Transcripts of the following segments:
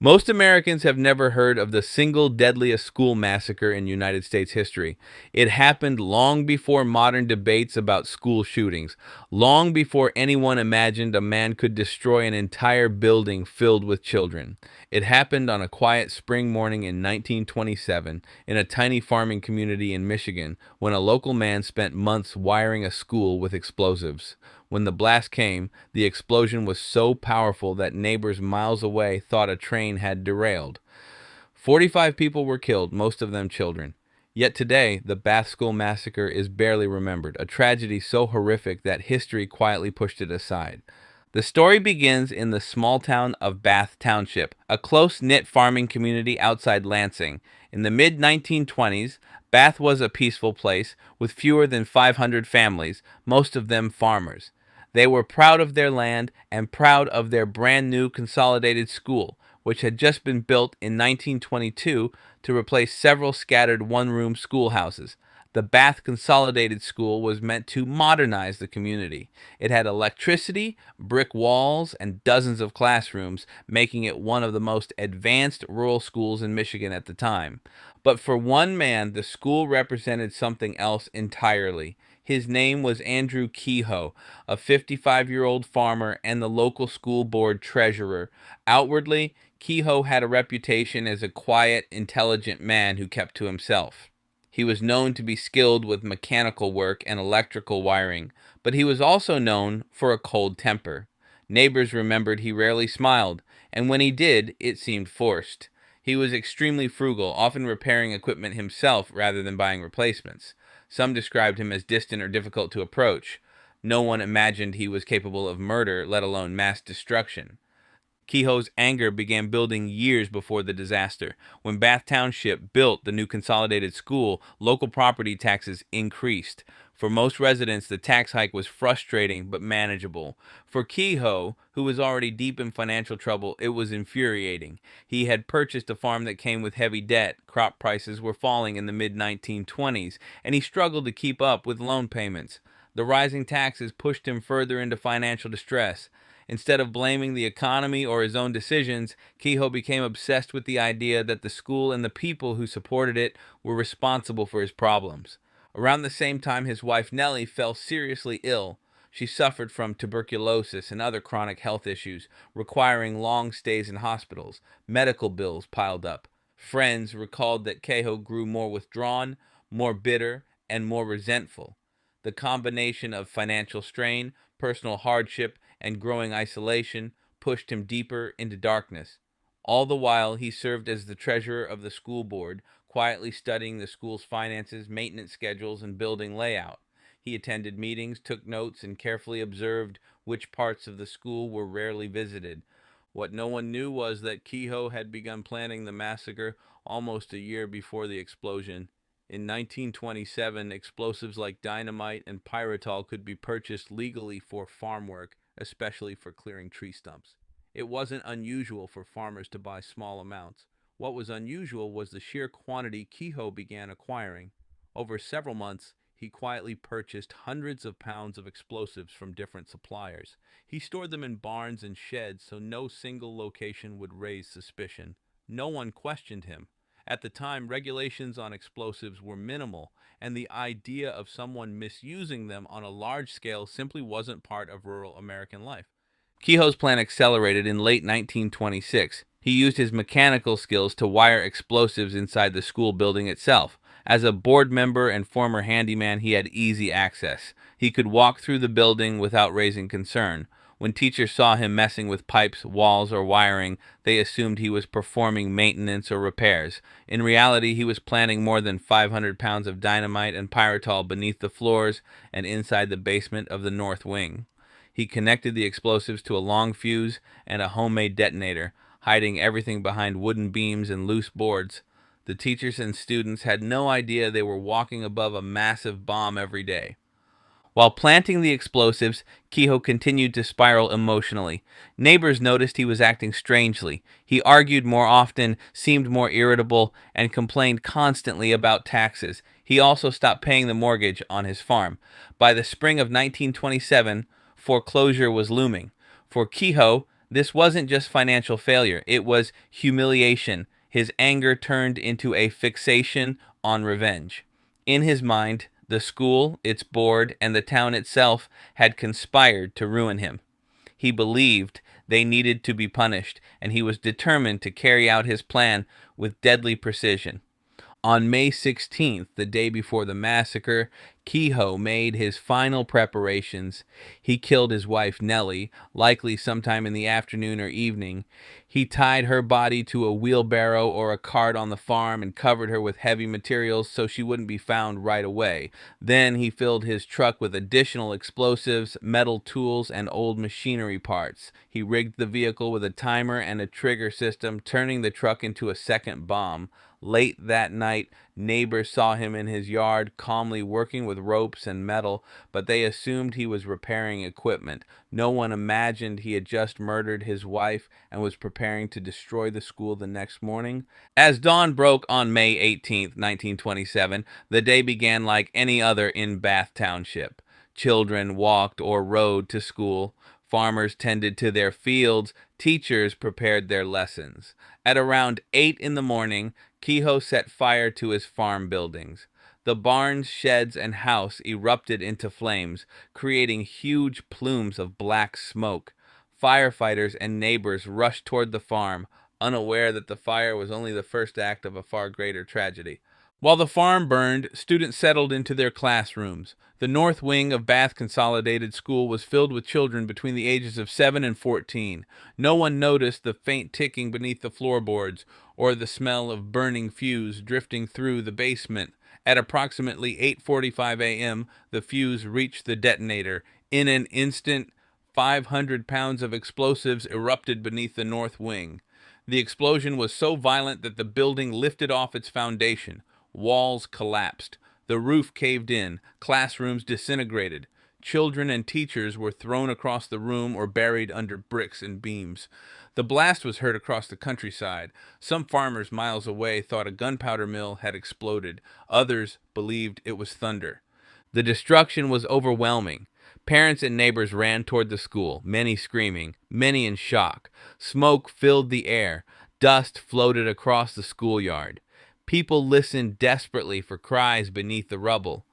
Most Americans have never heard of the single deadliest school massacre in United States history. It happened long before modern debates about school shootings, long before anyone imagined a man could destroy an entire building filled with children. It happened on a quiet spring morning in 1927 in a tiny farming community in Michigan when a local man spent months wiring a school with explosives. When the blast came, the explosion was so powerful that neighbors miles away thought a train had derailed. 45 people were killed, most of them children. Yet today, the Bath School Massacre is barely remembered, a tragedy so horrific that history quietly pushed it aside. The story begins in the small town of Bath Township, a close knit farming community outside Lansing. In the mid 1920s, Bath was a peaceful place with fewer than 500 families, most of them farmers. They were proud of their land and proud of their brand new consolidated school, which had just been built in 1922 to replace several scattered one-room schoolhouses. The Bath Consolidated School was meant to modernize the community. It had electricity, brick walls, and dozens of classrooms, making it one of the most advanced rural schools in Michigan at the time. But for one man, the school represented something else entirely. His name was Andrew Kehoe, a 55-year-old farmer and the local school board treasurer. Outwardly, Kehoe had a reputation as a quiet, intelligent man who kept to himself. He was known to be skilled with mechanical work and electrical wiring, but he was also known for a cold temper. Neighbors remembered he rarely smiled, and when he did, it seemed forced. He was extremely frugal, often repairing equipment himself rather than buying replacements. Some described him as distant or difficult to approach. No one imagined he was capable of murder, let alone mass destruction. Kehoe's anger began building years before the disaster. When Bath Township built the new consolidated school, local property taxes increased. For most residents, the tax hike was frustrating but manageable. For Kehoe, who was already deep in financial trouble, it was infuriating. He had purchased a farm that came with heavy debt, crop prices were falling in the mid 1920s, and he struggled to keep up with loan payments. The rising taxes pushed him further into financial distress. Instead of blaming the economy or his own decisions, Kehoe became obsessed with the idea that the school and the people who supported it were responsible for his problems. Around the same time, his wife Nellie fell seriously ill. She suffered from tuberculosis and other chronic health issues, requiring long stays in hospitals. Medical bills piled up. Friends recalled that Kehoe grew more withdrawn, more bitter, and more resentful. The combination of financial strain, personal hardship, and growing isolation pushed him deeper into darkness. All the while, he served as the treasurer of the school board, quietly studying the school's finances, maintenance schedules, and building layout. He attended meetings, took notes, and carefully observed which parts of the school were rarely visited. What no one knew was that Kehoe had begun planning the massacre almost a year before the explosion. In 1927, explosives like dynamite and pyritol could be purchased legally for farm work, especially for clearing tree stumps. It wasn't unusual for farmers to buy small amounts. What was unusual was the sheer quantity Kehoe began acquiring. Over several months, he quietly purchased hundreds of pounds of explosives from different suppliers. He stored them in barns and sheds so no single location would raise suspicion. No one questioned him. At the time, regulations on explosives were minimal, and the idea of someone misusing them on a large scale simply wasn't part of rural American life. Kehoe's plan accelerated in late 1926. He used his mechanical skills to wire explosives inside the school building itself. As a board member and former handyman, he had easy access. He could walk through the building without raising concern. When teachers saw him messing with pipes, walls, or wiring, they assumed he was performing maintenance or repairs. In reality, he was planting more than 500 pounds of dynamite and pyritol beneath the floors and inside the basement of the north wing. He connected the explosives to a long fuse and a homemade detonator, hiding everything behind wooden beams and loose boards. The teachers and students had no idea they were walking above a massive bomb every day. While planting the explosives, Kehoe continued to spiral emotionally. Neighbors noticed he was acting strangely. He argued more often, seemed more irritable, and complained constantly about taxes. He also stopped paying the mortgage on his farm. By the spring of 1927, foreclosure was looming. For Kehoe, This wasn't just financial failure, it was humiliation. His anger turned into a fixation on revenge. In his mind, the school, its board, and the town itself had conspired to ruin him. He believed they needed to be punished, and he was determined to carry out his plan with deadly precision. On May 16th, the day before the massacre, Kehoe made his final preparations. He killed his wife Nellie, likely sometime in the afternoon or evening. He tied her body to a wheelbarrow or a cart on the farm and covered her with heavy materials so she wouldn't be found right away. Then he filled his truck with additional explosives, metal tools, and old machinery parts. He rigged the vehicle with a timer and a trigger system, turning the truck into a second bomb. Late that night, neighbors saw him in his yard, calmly working with ropes and metal, but they assumed he was repairing equipment. No one imagined he had just murdered his wife and was preparing to destroy the school the next morning. As dawn broke on May 18th, 1927, the day began like any other in Bath Township. Children walked or rode to school. Farmers tended to their fields. Teachers prepared their lessons. At around 8 in the morning, Kehoe set fire to his farm buildings. The barns, sheds, and house erupted into flames, creating huge plumes of black smoke. Firefighters and neighbors rushed toward the farm, unaware that the fire was only the first act of a far greater tragedy. While the farm burned, students settled into their classrooms. The north wing of Bath Consolidated School was filled with children between the ages of 7 and 14. No one noticed the faint ticking beneath the floorboards or the smell of burning fuse drifting through the basement. At approximately 8:45 a.m., the fuse reached the detonator. In an instant, 500 pounds of explosives erupted beneath the north wing. The explosion was so violent that the building lifted off its foundation. Walls collapsed. The roof caved in. Classrooms disintegrated. Children and teachers were thrown across the room or buried under bricks and beams. The blast was heard across the countryside. Some farmers miles away thought a gunpowder mill had exploded. Others believed it was thunder. The destruction was overwhelming. Parents and neighbors ran toward the school, many screaming, many in shock. Smoke filled the air. Dust floated across the schoolyard. People listened desperately for cries beneath the rubble.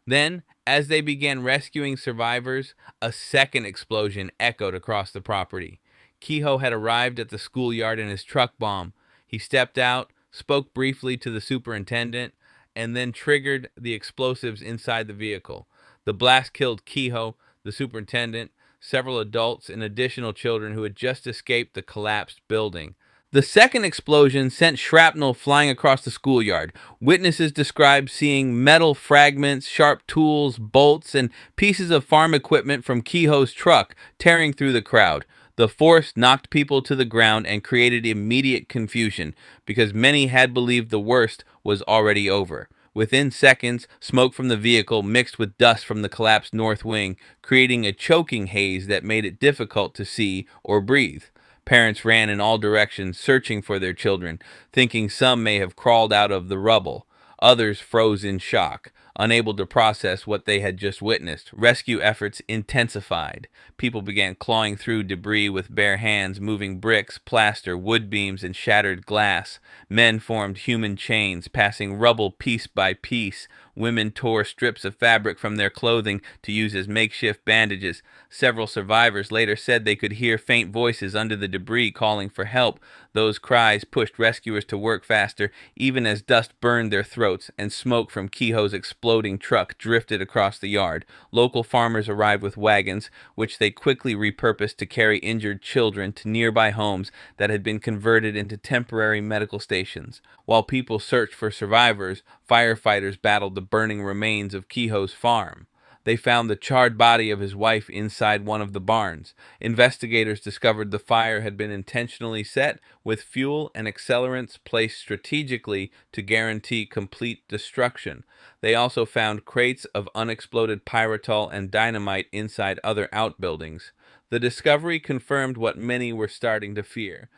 Then, as they began rescuing survivors, a second explosion echoed across the property. Kehoe had arrived at the schoolyard in his truck bomb. He stepped out, spoke briefly to the superintendent, and then triggered the explosives inside the vehicle. The blast killed Kehoe, the superintendent, several adults, and additional children who had just escaped the collapsed building. The second explosion sent shrapnel flying across the schoolyard. Witnesses described seeing metal fragments, sharp tools, bolts, and pieces of farm equipment from Kehoe's truck tearing through the crowd. The force knocked people to the ground and created immediate confusion because many had believed the worst was already over. Within seconds, smoke from the vehicle mixed with dust from the collapsed north wing, creating a choking haze that made it difficult to see or breathe. Parents ran in all directions, searching for their children, thinking some may have crawled out of the rubble. Others froze in shock, unable to process what they had just witnessed. Rescue efforts intensified. People began clawing through debris with bare hands, moving bricks, plaster, wood beams, and shattered glass. Men formed human chains, passing rubble piece by piece. Women tore strips of fabric from their clothing to use as makeshift bandages. Several survivors later said they could hear faint voices under the debris calling for help. Those cries pushed rescuers to work faster, even as dust burned their throats and smoke from Kehoe's exploding truck drifted across the yard. Local farmers arrived with wagons, which they quickly repurposed to carry injured children to nearby homes that had been converted into temporary medical stations. While people searched for survivors, firefighters battled the burning remains of Kehoe's farm. They found the charred body of his wife inside one of the barns. Investigators discovered the fire had been intentionally set with fuel and accelerants placed strategically to guarantee complete destruction. They also found crates of unexploded pyritol and dynamite inside other outbuildings. The discovery confirmed what many were starting to fear.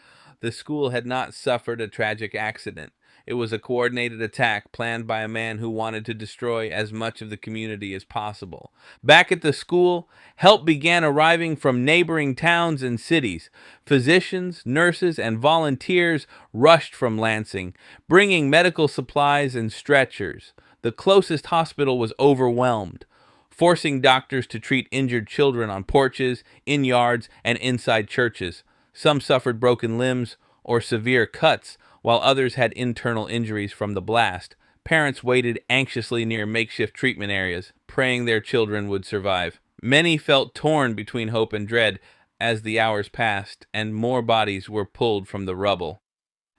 The school had not suffered a tragic accident. It was a coordinated attack planned by a man who wanted to destroy as much of the community as possible. Back at the school, help began arriving from neighboring towns and cities. Physicians, nurses, and volunteers rushed from Lansing, bringing medical supplies and stretchers. The closest hospital was overwhelmed, forcing doctors to treat injured children on porches, in yards, and inside churches. Some suffered broken limbs or severe cuts, while others had internal injuries from the blast. Parents waited anxiously near makeshift treatment areas, praying their children would survive. Many felt torn between hope and dread as the hours passed and more bodies were pulled from the rubble.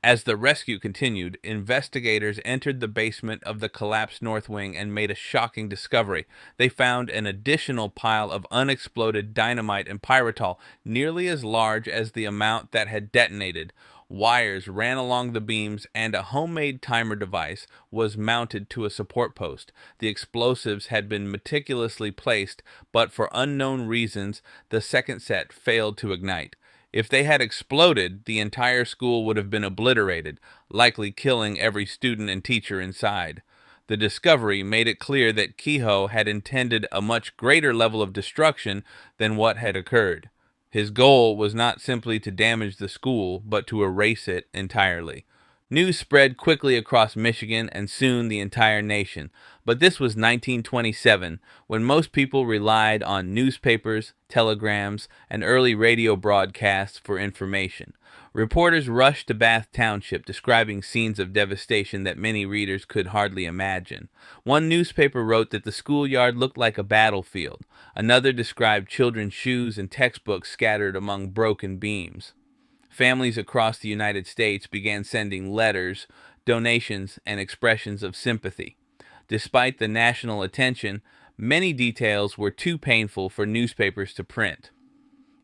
As the rescue continued, investigators entered the basement of the collapsed North Wing and made a shocking discovery. They found an additional pile of unexploded dynamite and pyritol, nearly as large as the amount that had detonated. Wires ran along the beams, and a homemade timer device was mounted to a support post. The explosives had been meticulously placed, but for unknown reasons, the second set failed to ignite. If they had exploded, the entire school would have been obliterated, likely killing every student and teacher inside. The discovery made it clear that Kehoe had intended a much greater level of destruction than what had occurred. His goal was not simply to damage the school, but to erase it entirely. News spread quickly across Michigan and soon the entire nation. But this was 1927, when most people relied on newspapers, telegrams, and early radio broadcasts for information. Reporters rushed to Bath Township, describing scenes of devastation that many readers could hardly imagine. One newspaper wrote that the schoolyard looked like a battlefield. Another described children's shoes and textbooks scattered among broken beams. Families across the United States began sending letters, donations, and expressions of sympathy. Despite the national attention, many details were too painful for newspapers to print.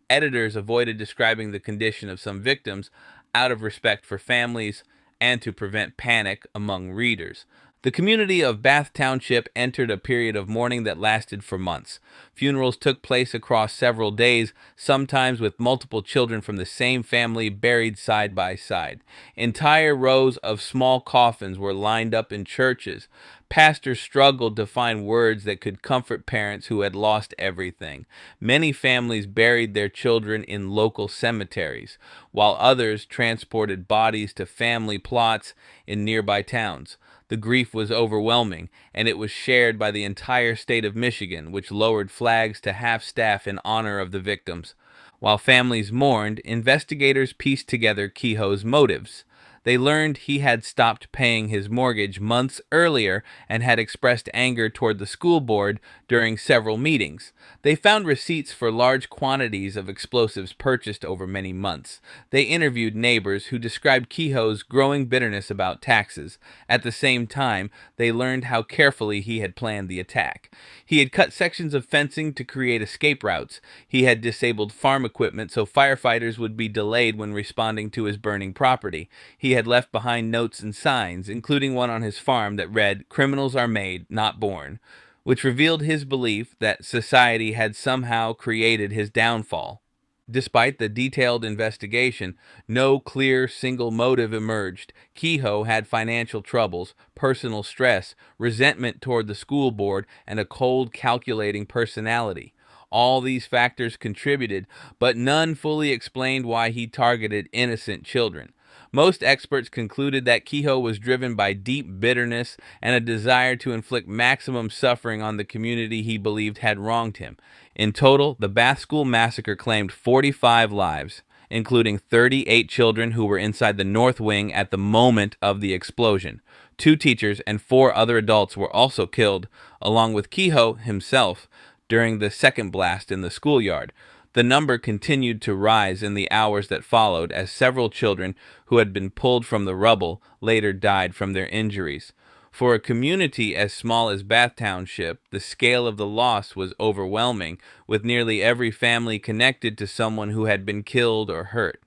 Editors avoided describing the condition of some victims out of respect for families and to prevent panic among readers. The community of Bath Township entered a period of mourning that lasted for months. Funerals took place across several days, sometimes with multiple children from the same family buried side by side. Entire rows of small coffins were lined up in churches. Pastors struggled to find words that could comfort parents who had lost everything. Many families buried their children in local cemeteries, while others transported bodies to family plots in nearby towns. The grief was overwhelming, and it was shared by the entire state of Michigan, which lowered flags to half-staff in honor of the victims. While families mourned, investigators pieced together Kehoe's motives. They learned he had stopped paying his mortgage months earlier and had expressed anger toward the school board during several meetings. They found receipts for large quantities of explosives purchased over many months. They interviewed neighbors who described Kehoe's growing bitterness about taxes. At the same time, they learned how carefully he had planned the attack. He had cut sections of fencing to create escape routes. He had disabled farm equipment so firefighters would be delayed when responding to his burning property. He had left behind notes and signs, including one on his farm that read, "Criminals are made, not born," which revealed his belief that society had somehow created his downfall. Despite the detailed investigation, no clear single motive emerged. Kehoe had financial troubles, personal stress, resentment toward the school board, and a cold, calculating personality. All these factors contributed, but none fully explained why he targeted innocent children. Most experts concluded that Kehoe was driven by deep bitterness and a desire to inflict maximum suffering on the community he believed had wronged him. In total, the Bath School massacre claimed 45 lives, including 38 children who were inside the North Wing at the moment of the explosion. 2 teachers and 4 other adults were also killed, along with Kehoe himself, during the second blast in the schoolyard. The number continued to rise in the hours that followed as several children who had been pulled from the rubble later died from their injuries. For a community as small as Bath Township, the scale of the loss was overwhelming, with nearly every family connected to someone who had been killed or hurt.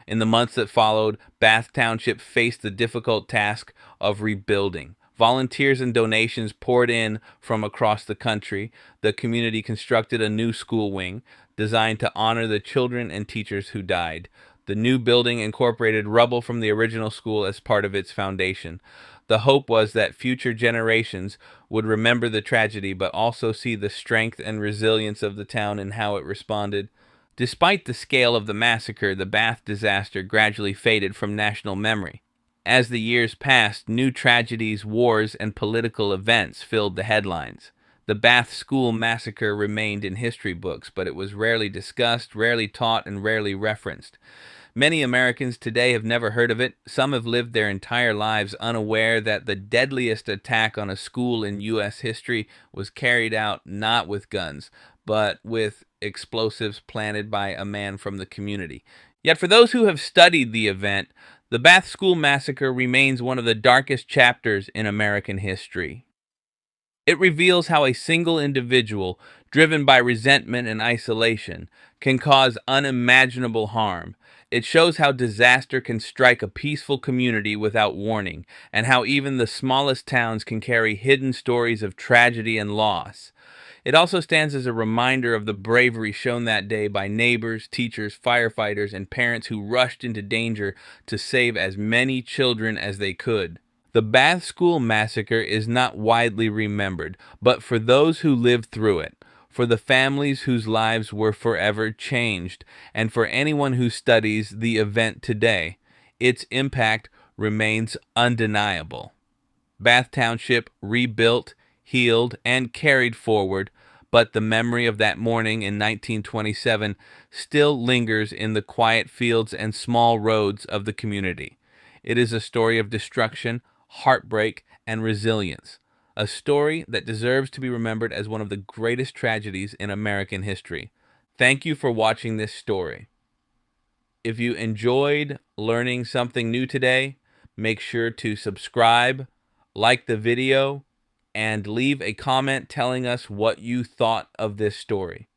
In the months that followed, Bath Township faced the difficult task of rebuilding. Volunteers and donations poured in from across the country. The community constructed a new school wing designed to honor the children and teachers who died. The new building incorporated rubble from the original school as part of its foundation. The hope was that future generations would remember the tragedy but also see the strength and resilience of the town and how it responded. Despite the scale of the massacre, the Bath disaster gradually faded from national memory. As the years passed, new tragedies, wars, and political events filled the headlines. The Bath School Massacre remained in history books, but it was rarely discussed, rarely taught, and rarely referenced. Many Americans today have never heard of it. Some have lived their entire lives unaware that the deadliest attack on a school in U.S. history was carried out not with guns, but with explosives planted by a man from the community. Yet for those who have studied the event, the Bath School Massacre remains one of the darkest chapters in American history. It reveals how a single individual, driven by resentment and isolation, can cause unimaginable harm. It shows how disaster can strike a peaceful community without warning, and how even the smallest towns can carry hidden stories of tragedy and loss. It also stands as a reminder of the bravery shown that day by neighbors, teachers, firefighters, and parents who rushed into danger to save as many children as they could. The Bath School Massacre is not widely remembered, but for those who lived through it, for the families whose lives were forever changed, and for anyone who studies the event today, its impact remains undeniable. Bath Township rebuilt, healed, and carried forward, but the memory of that morning in 1927 still lingers in the quiet fields and small roads of the community. It is a story of destruction, heartbreak, and resilience, a story that deserves to be remembered as one of the greatest tragedies in American history. Thank you for watching this story. If you enjoyed learning something new today, make sure to subscribe, like the video, and leave a comment telling us what you thought of this story.